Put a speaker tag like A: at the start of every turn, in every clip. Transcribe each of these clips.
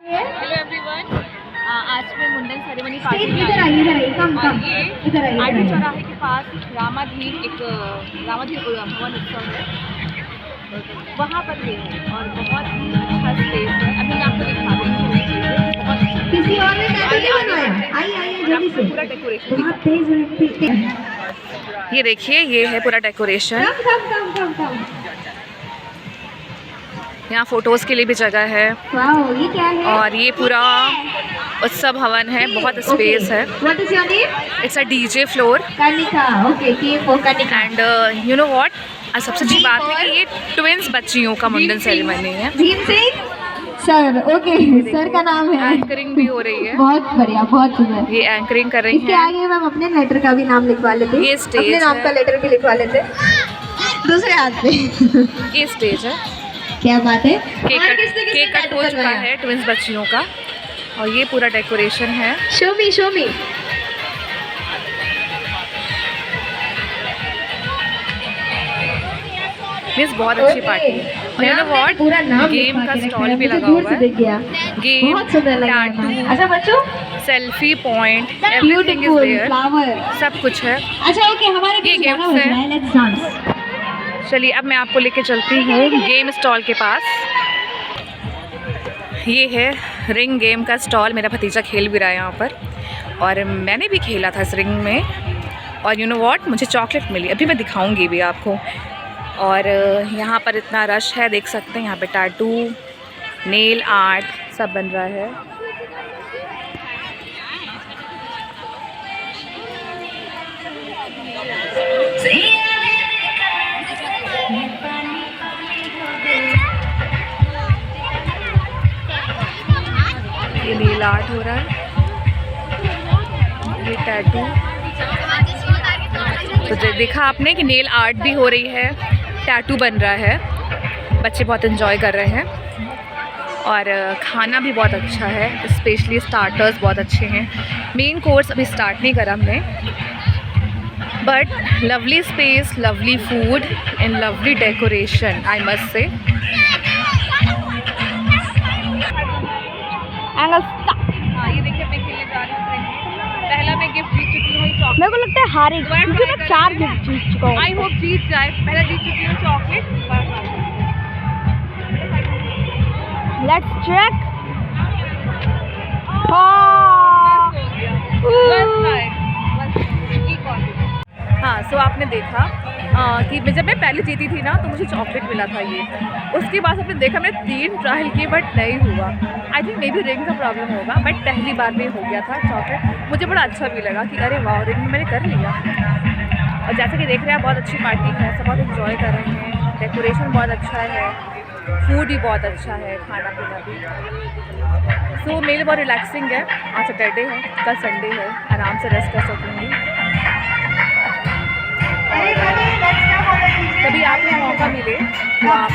A: Hello everyone, आज मैं मुंडन सेरेमनी पार्टी में
B: इधर आइए
A: और ये
B: इधर आइए
A: आरटी चौराहे के पास रामाधीन भवन उत्सव है, वहाँ पर ये है और बहुत ही अच्छा स्पेस है। अभी मैं आपको दिखा रही हूँ थोड़ी चीज़ें, बहुत अच्छी।
B: किसी और ने टैटू नहीं बनवाया? आइए जल्दी से।
A: पूरा डेकोरेशन
B: बहुत तेज है।
A: ये देखिए, ये है पूरा डेकोरेशन।
B: कम।
A: यहाँ फोटोज़ के लिए भी जगह है।
B: वाओ, ये क्या है?
A: और ये पूरा उत्सव भवन है, बहुत स्पेस है।
B: What is your name?
A: It's a DJ floor
B: Kanika. Okay, K for Kanika.
A: And you know what, सबसे अच्छी बात है कि ये ट्विंस बच्चियों का मुंडन सेरेमनी है।
B: Bhim Singh sir. Okay, sir का नाम है।
A: एंकरिंग भी हो रही है।
B: बहुत बढ़िया, बहुत सुंदर।
A: ये एंकरिंग कर रही
B: इसके
A: हैं।
B: आगे मैम अपने लेटर का भी नाम लिखवा लेते।
A: ये स्टेज
B: अपने नाम का लेटर भी लिखवा लेते दूसरे हाथ पे।
A: ये स्टेज है।
B: क्या बात है।
A: केक कट हो चुका है ट्विंस बच्चियों का और ये पूरा डेकोरेशन है।
B: शो मी
A: मीन्स बहुत अच्छी पार्टी है। और यू नो व्हाट, गेम का स्टॉल भी लगा हुआ है। गेम,
B: बहुत सुंदर लग रहा है।
A: टैटू,
B: अच्छा बच्चों,
A: selfie point, everything is there,
B: flower,
A: सब कुछ है।
B: अच्छा ओके, हमारे
A: ये गिफ्ट है।
B: Let's dance.
A: चलिए अब मैं आपको लेके चलती हूँ गेम स्टॉल के पास। ये है रिंग गेम का स्टॉल। मेरा भतीजा खेल भी रहा है यहाँ पर और मैंने भी खेला था इस रिंग में। और यू नो व्हाट, मुझे चॉकलेट मिली, अभी मैं दिखाऊंगी भी आपको। और यहाँ पर इतना रश है, देख सकते हैं। यहाँ पे टैटू, नेल आर्ट सब बन रहा है। ये नेल आर्ट हो रहा है, ये टैटू। तो देखा आपने कि नेल आर्ट भी हो रही है, टैटू बन रहा है। बच्चे बहुत एंजॉय कर रहे हैं और खाना भी बहुत अच्छा है, स्पेशली स्टार्टर्स बहुत अच्छे हैं। मेन कोर्स अभी स्टार्ट नहीं करा हमने, but lovely space, lovely food and lovely decoration, I must say. हाँ, ये देखिए मैं खेलने जा रही हूँ। पहला मैं गिफ्ट जीत चुकी हूँ चॉकलेट।
B: मेरे को लगता है हारे क्योंकि मैं 4 गिफ्ट जीत चुका हूँ।
A: आई होप जीत जाए। पहला जीत चुकी हूँ चॉकलेट।
B: Let's check.
A: हाँ, सो आपने देखा कि जब मैं पहले जीती थी ना तो मुझे चॉकलेट मिला था ये। उसके बाद आपने देखा मैंने 3 ट्रायल किए बट नहीं हुआ। I think may be ring का प्रॉब्लम होगा, बट पहली बार में हो गया था चॉकलेट। मुझे बड़ा अच्छा भी लगा कि अरे वाह, रिंग में मैंने कर लिया। और जैसे कि देख रहे हैं, बहुत अच्छी पार्टी है, सब बहुत इन्जॉय कर रहे हैं। डेकोरेशन बहुत अच्छा है, फूड भी बहुत अच्छा है, खाना पीना भी। सो मेरे लिए बहुत रिलैक्सिंग है। आज सैटरडे है, कल संडे है, आराम से रेस्ट कर सकूँगी। कभी आपको मौका मिले तो आप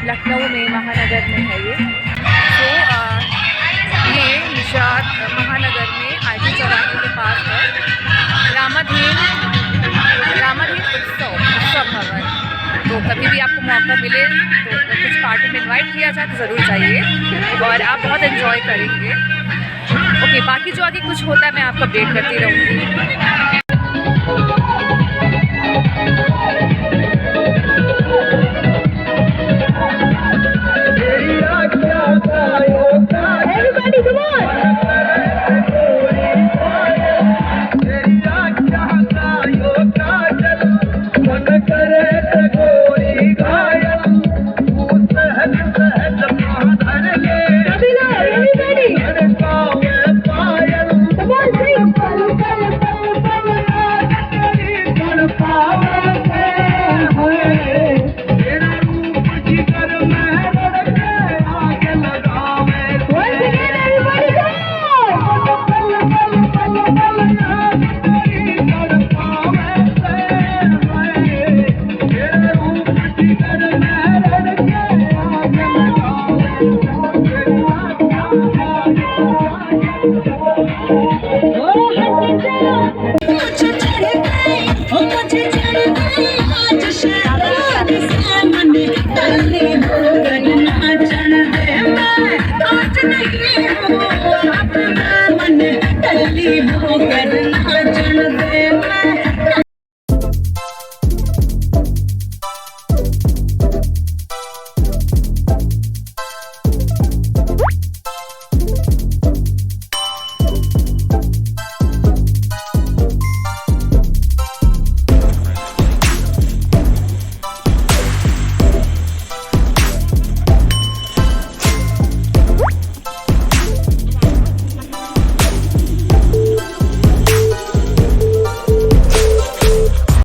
A: लखनऊ में, महानगर में है ये। तो ये निशाद महानगर में आरटी चौराहे के पास है रामाधीन उत्सव भवन। तो कभी भी आपको मौका मिले तो कुछ पार्टी में इनवाइट किया जाए तो ज़रूर जाइए और आप बहुत एंजॉय करेंगे। ओके, बाकी जो आगे कुछ होता है मैं आपको अपडेट करती रहूँगी।
C: मन
B: लेकिन